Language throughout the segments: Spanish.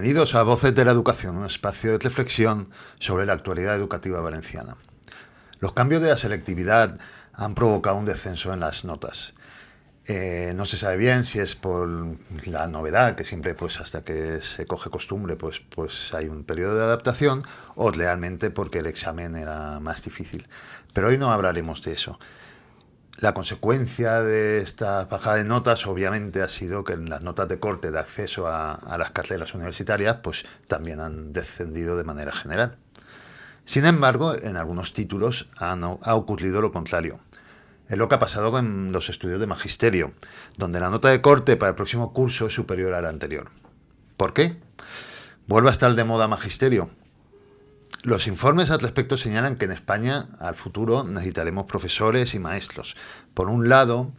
Bienvenidos a Voces de la Educación, un espacio de reflexión sobre la actualidad educativa valenciana. Los cambios de la selectividad han provocado un descenso en las notas. No se sabe bien si es por la novedad, que siempre pues hasta que se coge costumbre pues hay un periodo de adaptación, o realmente porque el examen era más difícil. Pero hoy no hablaremos de eso. La consecuencia de esta bajada de notas obviamente ha sido que las notas de corte de acceso a las carreras universitarias pues también han descendido de manera general. Sin embargo, en algunos títulos ha ocurrido lo contrario. Es lo que ha pasado con los estudios de magisterio, donde la nota de corte para el próximo curso es superior a la anterior. ¿Por qué? ¿Vuelve a estar de moda magisterio? Los informes al respecto señalan que en España, al futuro, necesitaremos profesores y maestros. Por un lado,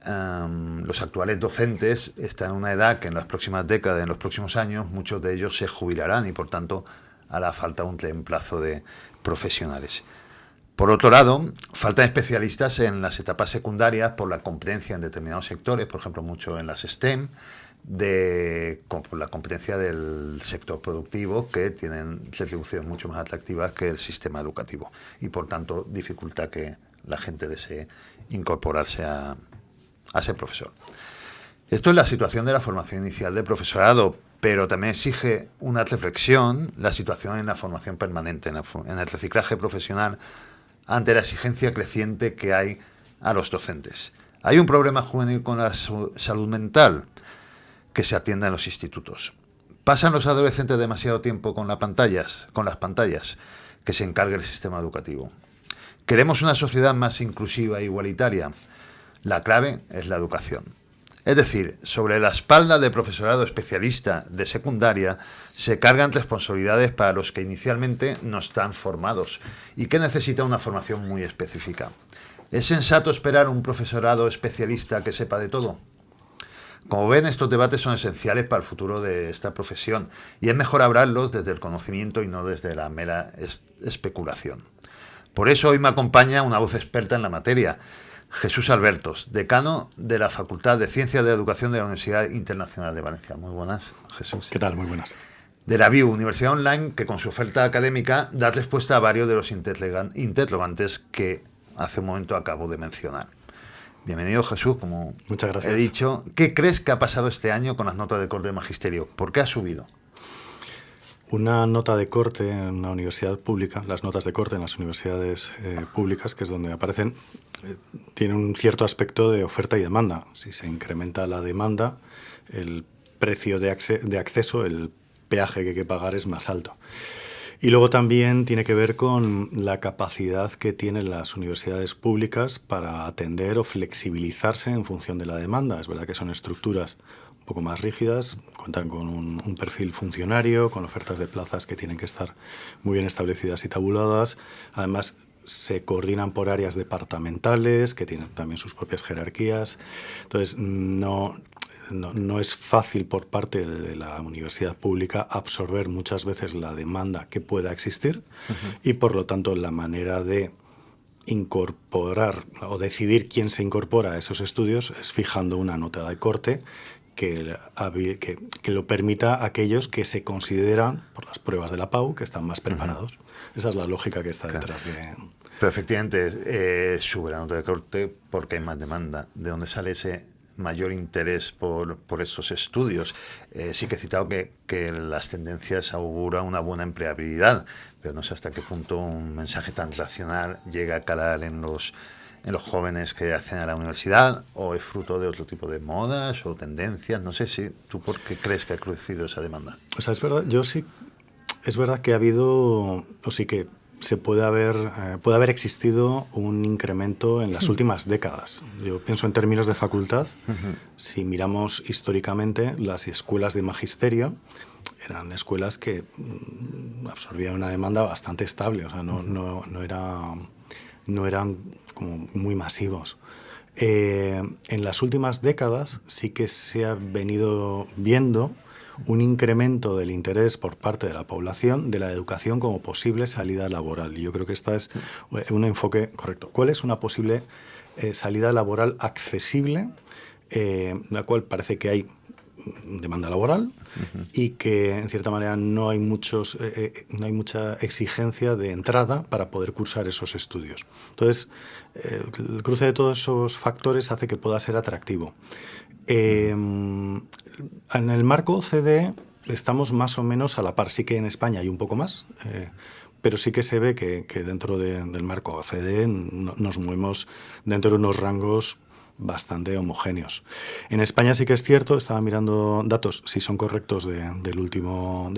los actuales docentes están en una edad que en las próximas décadas, en los próximos años, muchos de ellos se jubilarán y, por tanto, hará falta un reemplazo de profesionales. Por otro lado, faltan especialistas en las etapas secundarias por la competencia en determinados sectores, por ejemplo, mucho en las STEM, por la competencia del sector productivo, que tienen retribuciones mucho más atractivas que el sistema educativo y, por tanto, dificulta que la gente desee incorporarse a ser profesor. Esto es la situación de la formación inicial de profesorado, pero también exige una reflexión la situación en la formación permanente, en el reciclaje profesional, ante la exigencia creciente que hay a los docentes. Hay un problema juvenil con la salud mental que se atienda en los institutos. ¿Pasan los adolescentes demasiado tiempo con las pantallas que se encargue el sistema educativo? ¿Queremos una sociedad más inclusiva e igualitaria? La clave es la educación. Es decir, sobre la espalda del profesorado especialista de secundaria se cargan responsabilidades para los que inicialmente no están formados y que necesitan una formación muy específica. ¿Es sensato esperar un profesorado especialista que sepa de todo? Como ven, estos debates son esenciales para el futuro de esta profesión y es mejor hablarlos desde el conocimiento y no desde la mera especulación. Por eso hoy me acompaña una voz experta en la materia, Jesús Albertos, decano de la Facultad de Ciencias de la Educación de la Universidad Internacional de Valencia. Muy buenas, Jesús. ¿Qué tal? Muy buenas. De la VIU, Universidad Online, que con su oferta académica da respuesta a varios de los interrogantes que hace un momento acabo de mencionar. Bienvenido, Jesús, como Muchas gracias. He dicho. ¿Qué crees que ha pasado este año con las notas de corte de magisterio? ¿Por qué ha subido? Una nota de corte en una universidad pública, las notas de corte en las universidades públicas, que es donde aparecen, tiene un cierto aspecto de oferta y demanda. Si se incrementa la demanda, el precio de acceso, el peaje que hay que pagar es más alto. Y luego también tiene que ver con la capacidad que tienen las universidades públicas para atender o flexibilizarse en función de la demanda. Es verdad que son estructuras un poco más rígidas, cuentan con un perfil funcionario, con ofertas de plazas que tienen que estar muy bien establecidas y tabuladas. Además, se coordinan por áreas departamentales que tienen también sus propias jerarquías. Entonces, no es fácil por parte de la universidad pública absorber muchas veces la demanda que pueda existir y, por lo tanto, la manera de incorporar o decidir quién se incorpora a esos estudios es fijando una nota de corte que lo permita a aquellos que se consideran, por las pruebas de la PAU, que están más preparados. Esa es la lógica que está detrás de... Pero efectivamente sube la nota de corte porque hay más demanda. ¿De dónde sale ese mayor interés por estos estudios? Sí que he citado que las tendencias auguran una buena empleabilidad, pero no sé hasta qué punto un mensaje tan racional llega a calar en los jóvenes que acceden a la universidad, o es fruto de otro tipo de modas o tendencias. No sé si tú por qué crees que ha crecido esa demanda. O sea, es verdad, es verdad que ha habido, o sí que se puede haber existido un incremento en las últimas décadas. Yo pienso en términos de facultad. Si miramos históricamente, las escuelas de magisterio eran escuelas que absorbían una demanda bastante estable, o sea, no eran como muy masivos. En las últimas décadas sí que se ha venido viendo un incremento del interés por parte de la población de la educación como posible salida laboral. Y yo creo que este es un enfoque correcto. ¿Cuál es una posible salida laboral accesible, la cual parece que hay demanda laboral y que, en cierta manera, no hay mucha exigencia de entrada para poder cursar esos estudios. Entonces, el cruce de todos esos factores hace que pueda ser atractivo. En el marco OCDE estamos más o menos a la par. Sí que en España hay un poco más, pero sí que se ve que dentro del marco OCDE nos movemos dentro de unos rangos bastante homogéneos. En España sí que es cierto, estaba mirando datos, si son correctos, de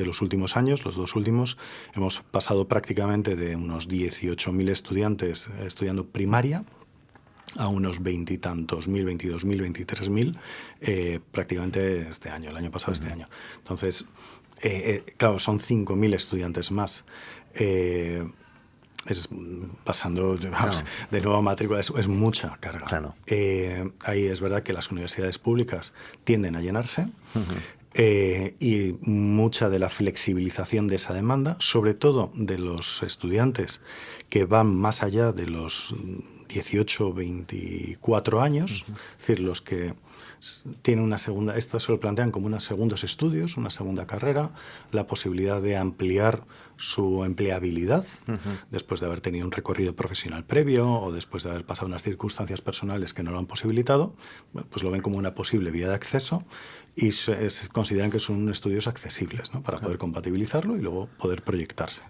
los últimos años, los 2 últimos, hemos pasado prácticamente de unos 18.000 estudiantes estudiando primaria a unos 20 y tantos mil, 22.000, 23.000, prácticamente este año, el año pasado, este año. Entonces, claro, son 5.000 estudiantes más. Pasando de nuevo a matrícula, es mucha carga. Claro. Ahí es verdad que las universidades públicas tienden a llenarse y mucha de la flexibilización de esa demanda, sobre todo de los estudiantes que van más allá de los 18 o 24 años, es decir, los que tienen una segunda, esto se lo plantean como unos segundos estudios, una segunda carrera, la posibilidad de ampliar su empleabilidad después de haber tenido un recorrido profesional previo o después de haber pasado unas circunstancias personales que no lo han posibilitado, pues lo ven como una posible vía de acceso y consideran que son estudios accesibles, ¿no? Para poder compatibilizarlo y luego poder proyectarse.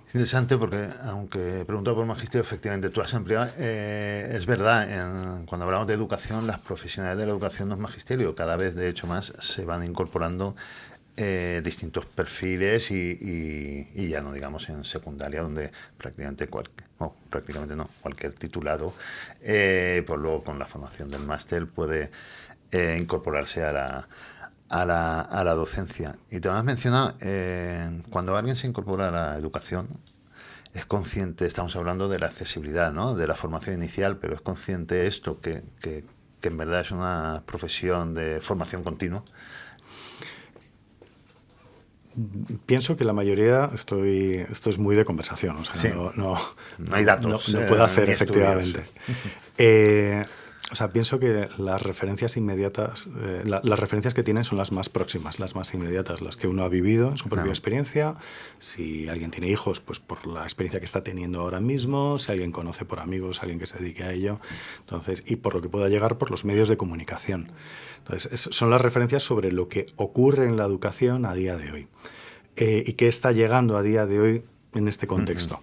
Interesante porque, aunque he preguntado por magisterio, efectivamente tú has ampliado. Es verdad, cuando hablamos de educación, las profesionales de la educación no es magisterio. Cada vez, de hecho, más se van incorporando distintos perfiles y ya no digamos en secundaria, donde prácticamente cualquier titulado, pues luego con la formación del máster puede incorporarse a la docencia. Y te has mencionado, cuando alguien se incorpora a la educación, es consciente, estamos hablando de la accesibilidad, ¿no? De la formación inicial, pero es consciente esto, que en verdad es una profesión de formación continua. Pienso que la mayoría, esto es muy de conversación, o sea, sí. no hay datos. No puedo hacer, efectivamente. O sea, pienso que las referencias inmediatas, las referencias que tienen son las más próximas, las más inmediatas, las que uno ha vivido en su propia experiencia. Si alguien tiene hijos, pues por la experiencia que está teniendo ahora mismo, si alguien conoce por amigos, alguien que se dedique a ello, entonces, y por lo que pueda llegar por los medios de comunicación. Entonces, son las referencias sobre lo que ocurre en la educación a día de hoy y qué está llegando a día de hoy en este contexto.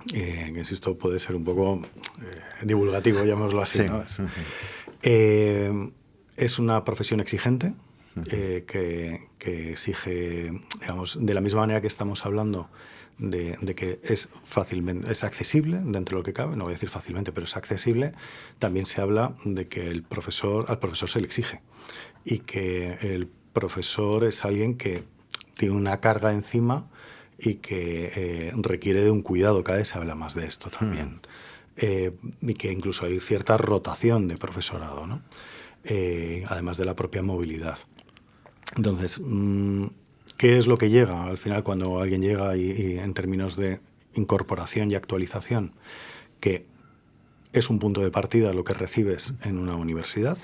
Que, insisto, puede ser un poco divulgativo, llamémoslo así, sí. ¿No? Es una profesión exigente que exige, digamos, de la misma manera que estamos hablando de que es accesible dentro de lo que cabe, no voy a decir fácilmente, pero es accesible, también se habla de que al profesor se le exige y que el profesor es alguien que tiene una carga encima y que requiere de un cuidado. Cada vez se habla más de esto también. Y que incluso hay cierta rotación de profesorado, ¿no? Además de la propia movilidad. Entonces, ¿qué es lo que llega al final cuando alguien llega y en términos de incorporación y actualización? Que es un punto de partida lo que recibes en una universidad.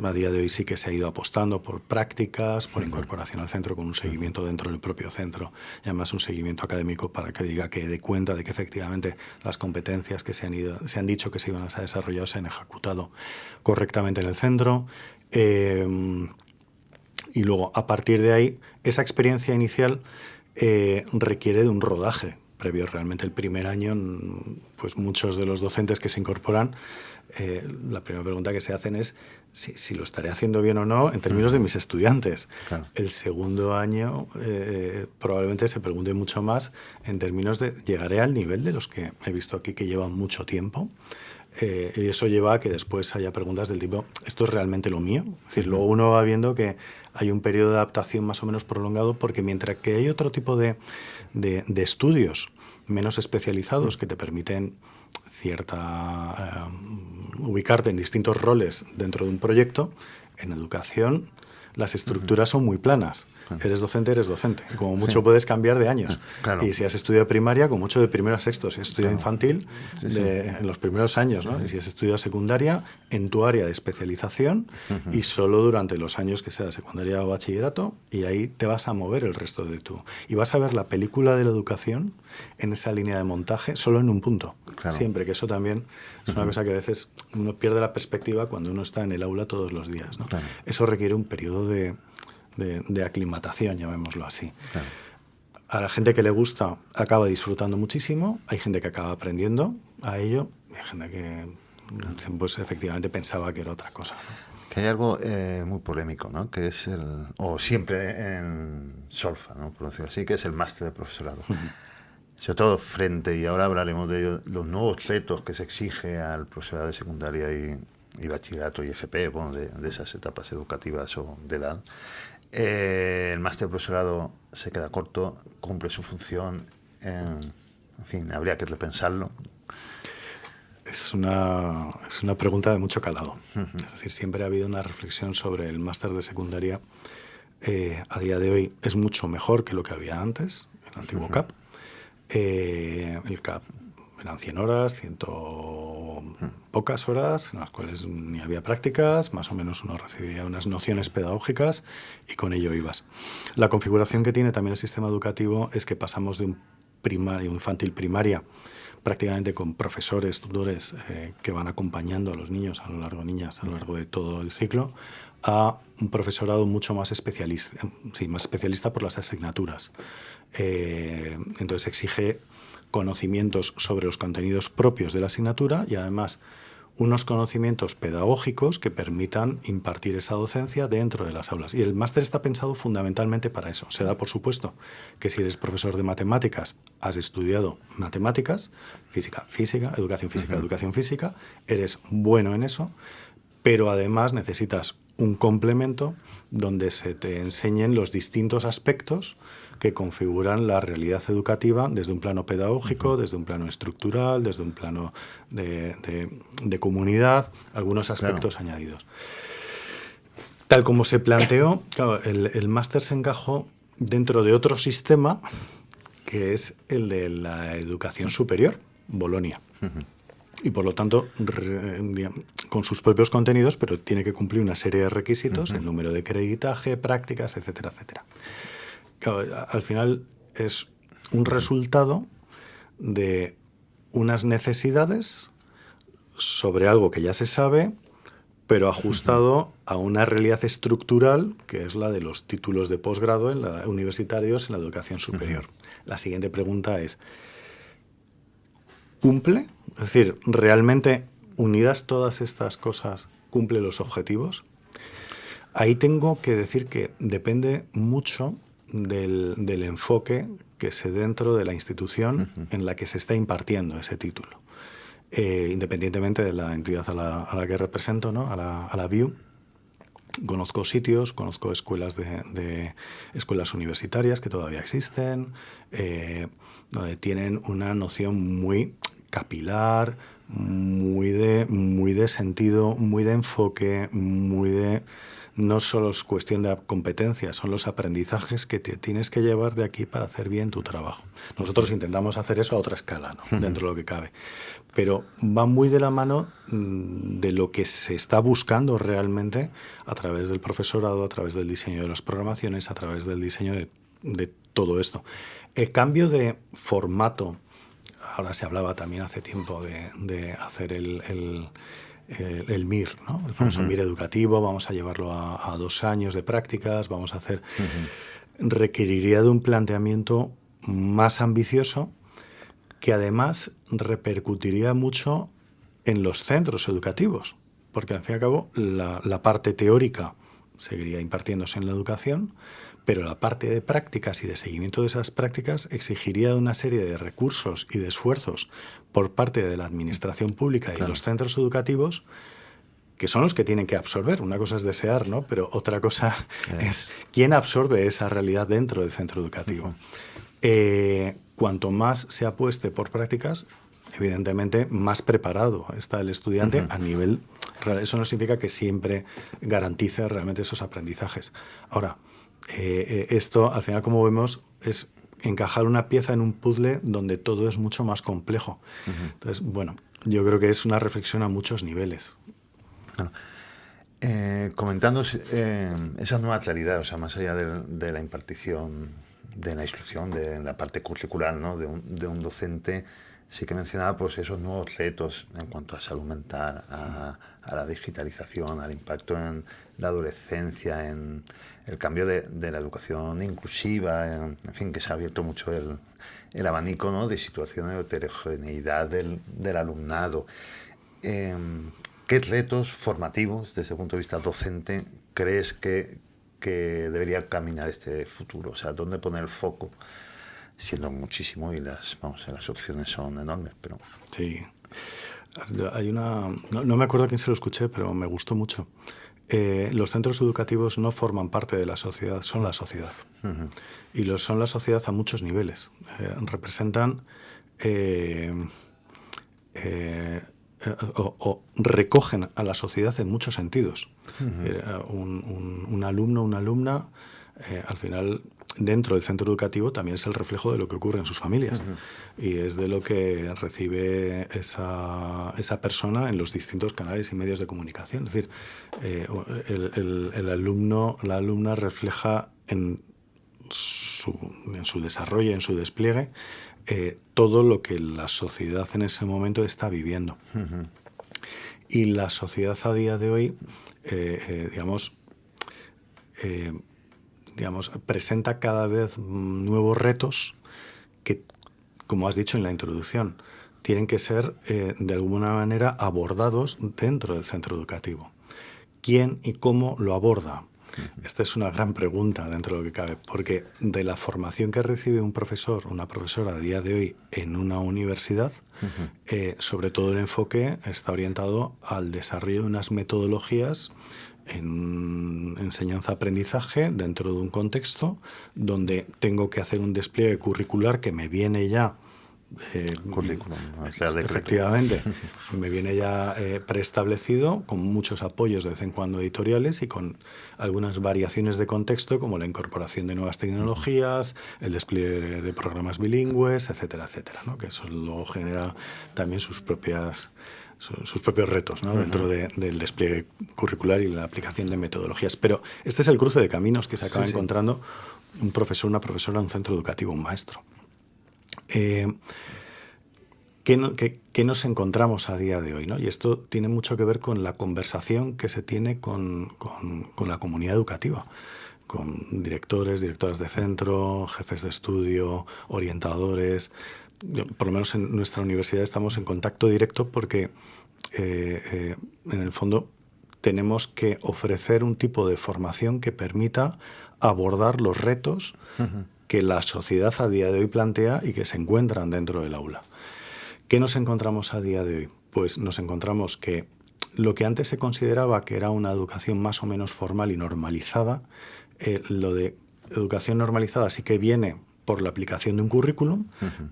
A día de hoy sí que se ha ido apostando por prácticas, por incorporación al centro con un seguimiento dentro del propio centro y además un seguimiento académico para que diga que dé cuenta de que efectivamente las competencias que se han dicho que se iban a desarrollar se han ejecutado correctamente en el centro. Y luego, a partir de ahí, esa experiencia inicial requiere de un rodaje previo. Realmente el primer año, pues muchos de los docentes que se incorporan, la primera pregunta que se hacen es si lo estaré haciendo bien o no en términos de mis estudiantes. Claro. El segundo año probablemente se pregunte mucho más en términos de llegaré al nivel de los que he visto aquí que llevan mucho tiempo. Y eso lleva a que después haya preguntas del tipo, ¿esto es realmente lo mío? Es decir, luego uno va viendo que hay un periodo de adaptación más o menos prolongado porque mientras que hay otro tipo de estudios menos especializados que te permiten ubicarte en distintos roles dentro de un proyecto, en educación las estructuras son muy planas. Eres docente, eres docente. Y como mucho puedes cambiar de años. Claro. Y si has estudiado primaria, con mucho de primero a sexto. Si has estudiado infantil, en los primeros años, ¿no? Y si has estudiado secundaria, en tu área de especialización y solo durante los años que sea secundaria o bachillerato, y ahí te vas a mover el resto de tu... Y vas a ver la película de la educación en esa línea de montaje solo en un punto. Claro. Siempre, que eso también es una cosa que a veces uno pierde la perspectiva cuando uno está en el aula todos los días, ¿no? Claro. Eso requiere un periodo de aclimatación, llamémoslo así. Claro. A la gente que le gusta acaba disfrutando muchísimo, hay gente que acaba aprendiendo a ello, y hay gente que pues efectivamente pensaba que era otra cosa, ¿no? Que hay algo muy polémico, ¿no? Que es o siempre en Solfa, ¿no? Por decirlo así, que es el máster de profesorado. Sobre todo frente, y ahora hablaremos de ello, los nuevos retos que se exige al profesorado de secundaria y bachillerato y FP, bueno, de esas etapas educativas o de edad. El máster de profesorado se queda corto, cumple su función, en fin, habría que repensarlo. Es una pregunta de mucho calado. Es decir, siempre ha habido una reflexión sobre el máster de secundaria. A día de hoy es mucho mejor que lo que había antes, el antiguo CAP. El CAP eran 100 horas, pocas horas, en las cuales ni había prácticas, más o menos uno recibía unas nociones pedagógicas y con ello ibas. La configuración que tiene también el sistema educativo es que pasamos de un infantil primaria, prácticamente con profesores, tutores que van acompañando a los niños a lo largo de todo el ciclo, a un profesorado mucho más especialista, más especialista por las asignaturas. Entonces exige conocimientos sobre los contenidos propios de la asignatura y además unos conocimientos pedagógicos que permitan impartir esa docencia dentro de las aulas. Y el máster está pensado fundamentalmente para eso. Se da por supuesto que si eres profesor de matemáticas, has estudiado matemáticas, física, educación física, eres bueno en eso, pero además necesitas un complemento donde se te enseñen los distintos aspectos que configuran la realidad educativa desde un plano pedagógico, desde un plano estructural, desde un plano de comunidad, algunos aspectos añadidos. Tal como se planteó, claro, el máster se encajó dentro de otro sistema que es el de la educación superior, Bolonia. Y por lo tanto, con sus propios contenidos, pero tiene que cumplir una serie de requisitos, el número de creditaje, prácticas, etcétera, etcétera. Claro, al final es un resultado de unas necesidades sobre algo que ya se sabe, pero ajustado a una realidad estructural que es la de los títulos de posgrado universitarios en la educación superior. La siguiente pregunta es, ¿cumple? Es decir, ¿realmente unidas todas estas cosas cumple los objetivos? Ahí tengo que decir que depende mucho del enfoque que se dentro de la institución en la que se está impartiendo ese título. Independientemente de la entidad a la que represento, ¿no? a la BIU, conozco sitios, conozco escuelas escuelas universitarias que todavía existen, donde tienen una noción muy capilar, muy de sentido, muy de enfoque, muy de... No solo es cuestión de competencias, son los aprendizajes que te tienes que llevar de aquí para hacer bien tu trabajo. Nosotros intentamos hacer eso a otra escala, ¿no? Dentro de lo que cabe. Pero va muy de la mano de lo que se está buscando realmente a través del profesorado, a través del diseño de las programaciones, a través del diseño de todo esto. El cambio de formato, ahora se hablaba también hace tiempo de hacer el MIR, ¿no? El famoso MIR educativo, vamos a llevarlo a 2 años de prácticas, vamos a hacer... Requeriría de un planteamiento más ambicioso que además repercutiría mucho en los centros educativos, porque al fin y al cabo la parte teórica seguiría impartiéndose en la educación, pero la parte de prácticas y de seguimiento de esas prácticas exigiría de una serie de recursos y de esfuerzos por parte de la administración pública y los centros educativos, que son los que tienen que absorber. Una cosa es desear, ¿no? Pero otra cosa es quién absorbe esa realidad dentro del centro educativo. Cuanto más se apueste por prácticas, evidentemente más preparado está el estudiante a nivel Eso no significa que siempre garantice realmente esos aprendizajes. Ahora, esto, al final, como vemos, es encajar una pieza en un puzzle donde todo es mucho más complejo. Entonces, bueno, yo creo que es una reflexión a muchos niveles. Bueno, comentando esa nueva claridad, o sea, más allá de la impartición, de la instrucción, de la parte curricular, ¿no? de un docente, sí que mencionaba pues esos nuevos retos en cuanto a salud mental, a la digitalización, al impacto en la adolescencia, en el cambio de la educación inclusiva, en fin, que se ha abierto mucho el abanico, ¿no? de situaciones de heterogeneidad del alumnado. ¿Qué retos formativos, desde el punto de vista docente, crees que debería caminar este futuro? O sea, ¿dónde poner el foco? Siendo muchísimo y las opciones son enormes, pero... Sí. Hay una... No me acuerdo a quién se lo escuché, pero me gustó mucho. Los centros educativos no forman parte de la sociedad, son la sociedad. Y son la sociedad a muchos niveles. Representan... o recogen a la sociedad en muchos sentidos. Un alumno, una alumna, al final, dentro del centro educativo también es el reflejo de lo que ocurre en sus familias. Y es de lo que recibe esa persona en los distintos canales y medios de comunicación. Es decir, el alumno, la alumna refleja en su desarrollo, en su despliegue, todo lo que la sociedad en ese momento está viviendo. Y la sociedad a día de hoy, presenta cada vez nuevos retos que, como has dicho en la introducción, tienen que ser de alguna manera abordados dentro del centro educativo. ¿Quién y cómo lo aborda? Esta es una gran pregunta dentro de lo que cabe, porque de la formación que recibe un profesor, una profesora a día de hoy en una universidad, sobre todo el enfoque está orientado al desarrollo de unas metodologías en enseñanza-aprendizaje dentro de un contexto donde tengo que hacer un despliegue curricular que me viene ya currículum, efectivamente, me viene ya preestablecido, con muchos apoyos de vez en cuando editoriales y con algunas variaciones de contexto, como la incorporación de nuevas tecnologías, el despliegue de programas bilingües, etcétera, etcétera, ¿no? Que eso luego genera también sus propios retos, ¿no? Dentro del despliegue curricular y la aplicación de metodologías. Pero este es el cruce de caminos que se acaba encontrando un profesor, una profesora, un centro educativo, un maestro. ¿Qué nos encontramos a día de hoy, ¿no? Y esto tiene mucho que ver con la conversación que se tiene con la comunidad educativa, con directores, directoras de centro, jefes de estudio, orientadores. Por lo menos en nuestra universidad estamos en contacto directo porque, en el fondo, tenemos que ofrecer un tipo de formación que permita abordar los retos que la sociedad a día de hoy plantea y que se encuentran dentro del aula. ¿Qué nos encontramos a día de hoy? Pues nos encontramos que lo que antes se consideraba que era una educación más o menos formal y normalizada, lo de educación normalizada sí que viene por la aplicación de un currículum,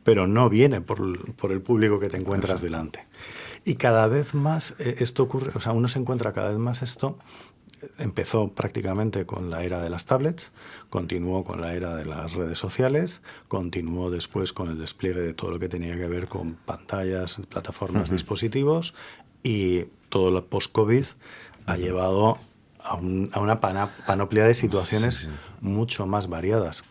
pero no viene por el público que te encuentras delante. Y cada vez más esto ocurre, o sea, uno se encuentra cada vez más esto. Empezó prácticamente con la era de las tablets, continuó con la era de las redes sociales, continuó después con el despliegue de todo lo que tenía que ver con pantallas, plataformas, dispositivos, y todo lo post-COVID ha llevado a una panoplia de situaciones mucho más variadas.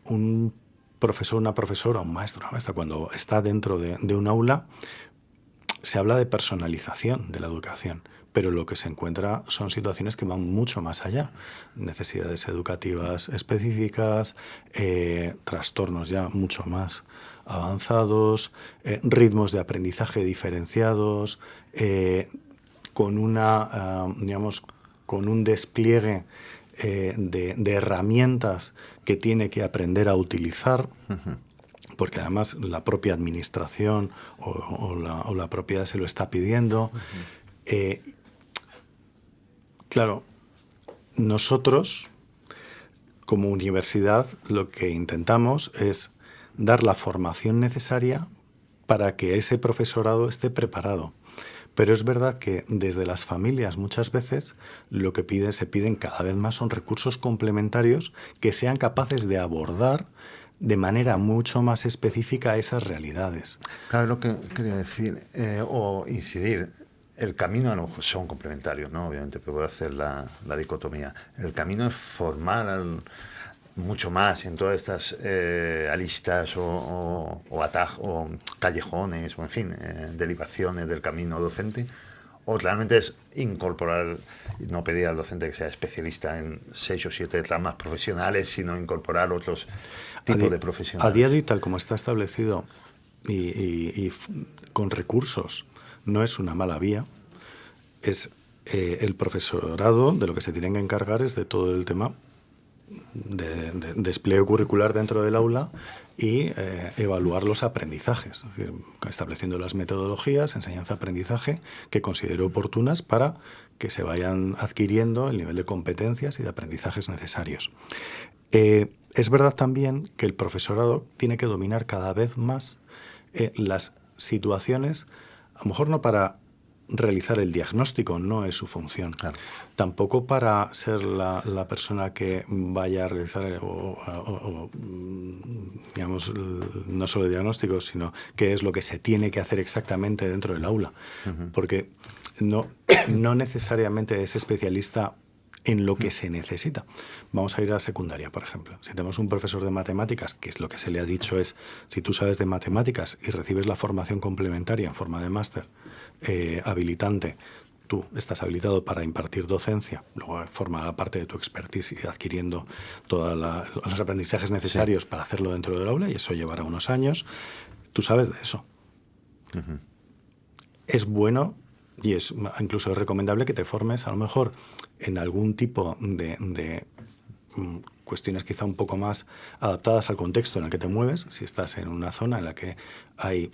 Un profesor, una profesora, un maestro, una maestra, cuando está dentro de un aula, se habla de personalización de la educación, pero lo que se encuentra son situaciones que van mucho más allá. Necesidades educativas específicas, trastornos ya mucho más avanzados, ritmos de aprendizaje diferenciados, con un despliegue de herramientas que tiene que aprender a utilizar. Porque además la propia administración o la propiedad se lo está pidiendo. Claro, nosotros como universidad lo que intentamos es dar la formación necesaria para que ese profesorado esté preparado. Pero es verdad que desde las familias muchas veces lo que se piden cada vez más son recursos complementarios que sean capaces de abordar de manera mucho más específica esas realidades. Claro, lo que quería decir, o incidir, el camino a lo mejor son complementarios, ¿no? Obviamente, pero voy a hacer la dicotomía. El camino es formar mucho más en todas estas aristas o atajos, o callejones, o en fin, derivaciones del camino docente, o realmente es incorporar, no pedir al docente que sea especialista en 6 o 7 ramas profesionales, sino incorporar otros tipos de profesionales. A día de hoy, tal como está establecido y con recursos, no es una mala vía. Es el profesorado de lo que se tienen que encargar es de todo el tema de despliegue curricular dentro del aula y evaluar los aprendizajes, es decir, estableciendo las metodologías, enseñanza-aprendizaje que considero oportunas para que se vayan adquiriendo el nivel de competencias y de aprendizajes necesarios. Es verdad también que el profesorado tiene que dominar cada vez más las situaciones, a lo mejor no para realizar el diagnóstico, no es su función. Claro. Tampoco para ser la persona que vaya a realizar digamos, no solo el diagnóstico, sino qué es lo que se tiene que hacer exactamente dentro del aula. Porque no necesariamente es especialista en lo que se necesita. Vamos a ir a secundaria, por ejemplo. Si tenemos un profesor de matemáticas, que es lo que se le ha dicho es, si tú sabes de matemáticas y recibes la formación complementaria en forma de máster habilitante, tú estás habilitado para impartir docencia, luego formará parte de tu expertise y adquiriendo todos los aprendizajes necesarios para hacerlo dentro del aula, y eso llevará unos años. Tú sabes de eso. Es bueno y es incluso recomendable que te formes a lo mejor en algún tipo de cuestiones quizá un poco más adaptadas al contexto en el que te mueves. Si estás en una zona en la que hay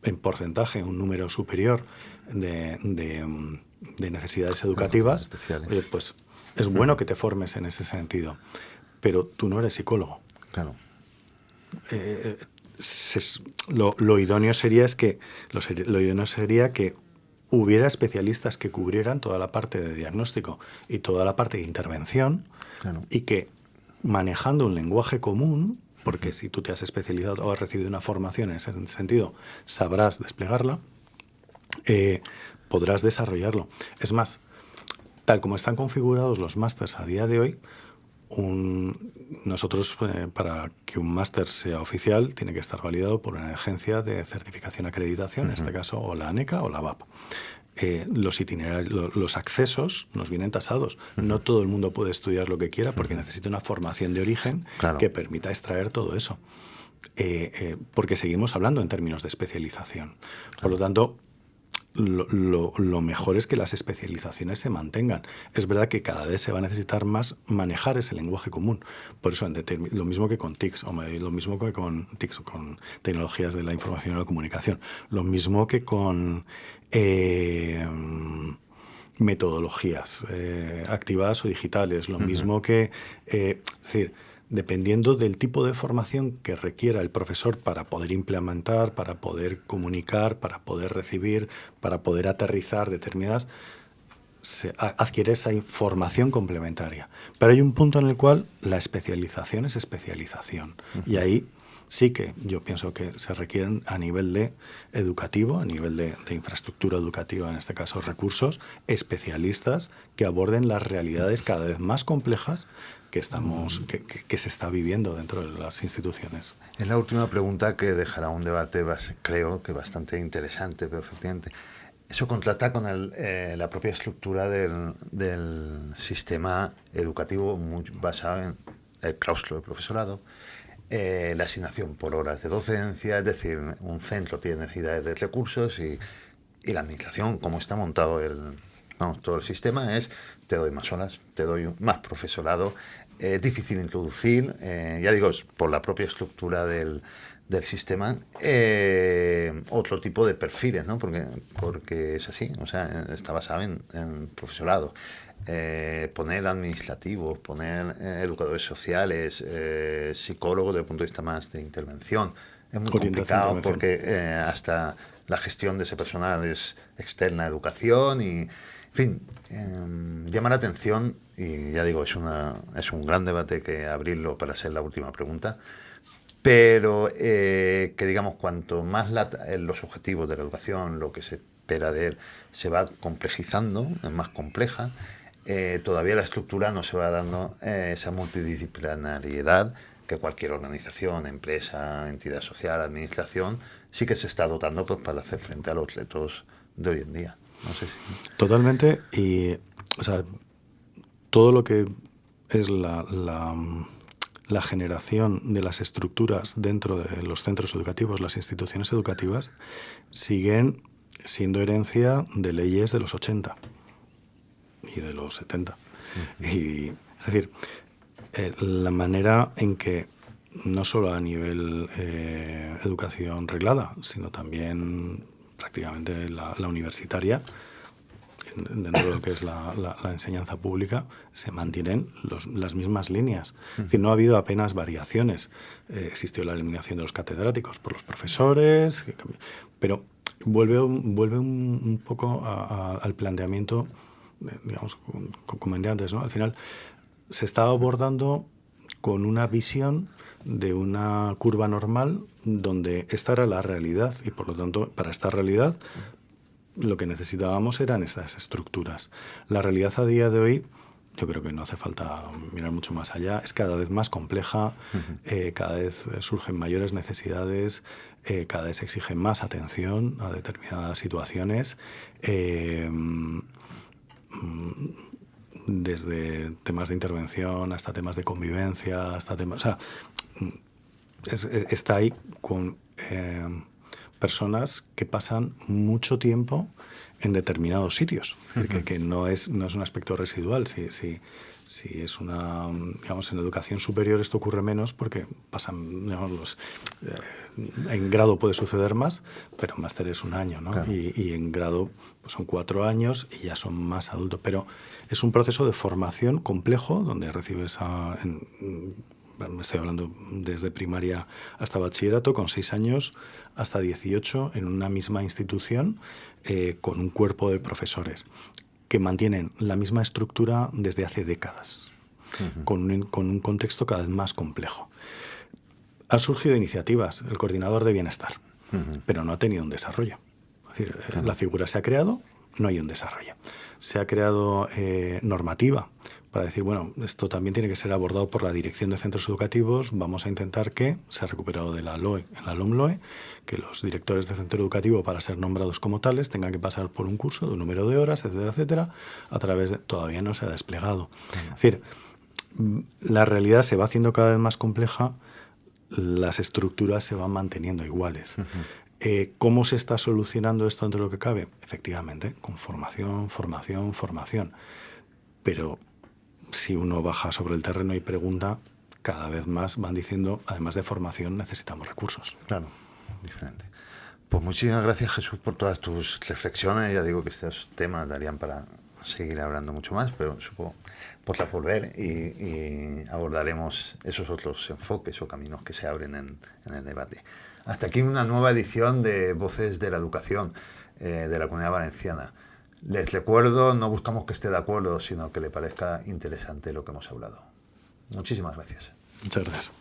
en porcentaje un número superior de necesidades educativas, pues es bueno que te formes en ese sentido, pero tú no eres psicólogo. Claro. Lo idóneo sería que hubiera especialistas que cubrieran toda la parte de diagnóstico y toda la parte de intervención, claro, y que manejando un lenguaje común, porque si tú te has especializado o has recibido una formación en ese sentido, sabrás desplegarla, podrás desarrollarlo. Es más, tal como están configurados los másters a día de hoy, nosotros, para que un máster sea oficial, tiene que estar validado por una agencia de certificación y acreditación, en este caso o la ANECA o la VAP. Los itinerarios, los accesos nos vienen tasados. No todo el mundo puede estudiar lo que quiera porque necesita una formación de origen, claro, que permita extraer todo eso. Porque seguimos hablando en términos de especialización. Claro. Por lo tanto, lo mejor es que las especializaciones se mantengan. Es verdad que cada vez se va a necesitar más manejar ese lenguaje común. Por eso, lo mismo que con TICs, o lo mismo que con TICs, con tecnologías de la información y la comunicación, lo mismo que con metodologías activadas o digitales, lo mismo que... es decir, dependiendo del tipo de formación que requiera el profesor para poder implementar, para poder comunicar, para poder recibir, para poder aterrizar determinadas, se adquiere esa información complementaria. Pero hay un punto en el cual la especialización es especialización. Y ahí sí que yo pienso que se requieren a nivel de educativo, a nivel de infraestructura educativa, en este caso recursos, especialistas que aborden las realidades cada vez más complejas que se está viviendo dentro de las instituciones. Es la última pregunta que dejará un debate, creo que bastante interesante, pero efectivamente eso contrasta con la propia estructura del sistema educativo basado en el claustro de profesorado, la asignación por horas de docencia, es decir, un centro tiene necesidades de recursos y la administración, como está montado todo el sistema, es te doy más horas, te doy más profesorado. Es difícil introducir, ya digo, por la propia estructura del sistema, otro tipo de perfiles, ¿no? Porque es así, o sea, está basado en profesorado. Poner administrativos, poner educadores sociales, psicólogos desde el punto de vista más de intervención. Es muy complicado porque hasta la gestión de ese personal es externa a educación y, en fin, llama la atención y ya digo, es un gran debate que abrirlo para ser la última pregunta, pero que digamos, cuanto más los objetivos de la educación, lo que se espera de él, se va complejizando, es más compleja, todavía la estructura no se va dando esa multidisciplinariedad que cualquier organización, empresa, entidad social, administración, sí que se está dotando pues, para hacer frente a los retos de hoy en día. No sé si... Totalmente, y o sea, todo lo que es la generación de las estructuras dentro de los centros educativos, las instituciones educativas, siguen siendo herencia de leyes de los 80 y de los 70. Y, es decir, la manera en que no solo a nivel educación reglada, sino también prácticamente la universitaria, dentro de lo que es la enseñanza pública, se mantienen las mismas líneas. Es decir, no ha habido apenas variaciones. Existió la eliminación de los catedráticos por los profesores, pero vuelve un poco al planteamiento, digamos, como comenté antes, ¿no? Al final se estaba abordando con una visión de una curva normal donde esta era la realidad y, por lo tanto, para esta realidad lo que necesitábamos eran estas estructuras. La realidad a día de hoy, yo creo que no hace falta mirar mucho más allá, es cada vez más compleja, cada vez surgen mayores necesidades, cada vez se exige más atención a determinadas situaciones, desde temas de intervención hasta temas de convivencia, hasta temas... O sea, está ahí con... personas que pasan mucho tiempo en determinados sitios, que no es un aspecto residual. Si es una, digamos, en educación superior esto ocurre menos porque pasan, digamos, en grado puede suceder más, pero en máster es un año, ¿no? Claro. Y en grado pues son 4 años y ya son más adultos, pero es un proceso de formación complejo donde recibes estoy hablando desde primaria hasta bachillerato, con 6 años hasta 18 en una misma institución, con un cuerpo de profesores que mantienen la misma estructura desde hace décadas, con un contexto cada vez más complejo. Han surgido iniciativas, el coordinador de bienestar, pero no ha tenido un desarrollo. Es decir, la figura se ha creado, no hay un desarrollo. Se ha creado normativa para decir, bueno, esto también tiene que ser abordado por la Dirección de Centros Educativos, vamos a intentar que, se ha recuperado de la LOE, en la LOMLOE, que los directores de centro educativo, para ser nombrados como tales, tengan que pasar por un curso de un número de horas, etcétera, etcétera, a través de... Todavía no se ha desplegado. Es decir, la realidad se va haciendo cada vez más compleja, las estructuras se van manteniendo iguales. ¿Cómo se está solucionando esto entre lo que cabe? Efectivamente, con formación, formación, formación. Pero si uno baja sobre el terreno y pregunta, cada vez más van diciendo, además de formación, necesitamos recursos. Claro, diferente. Pues muchísimas gracias, Jesús, por todas tus reflexiones. Ya digo que estos temas darían para seguir hablando mucho más, pero supongo podrás volver y abordaremos esos otros enfoques o caminos que se abren en el debate. Hasta aquí una nueva edición de Voces de la Educación de la Comunidad Valenciana. Les recuerdo, no buscamos que esté de acuerdo, sino que le parezca interesante lo que hemos hablado. Muchísimas gracias. Muchas gracias.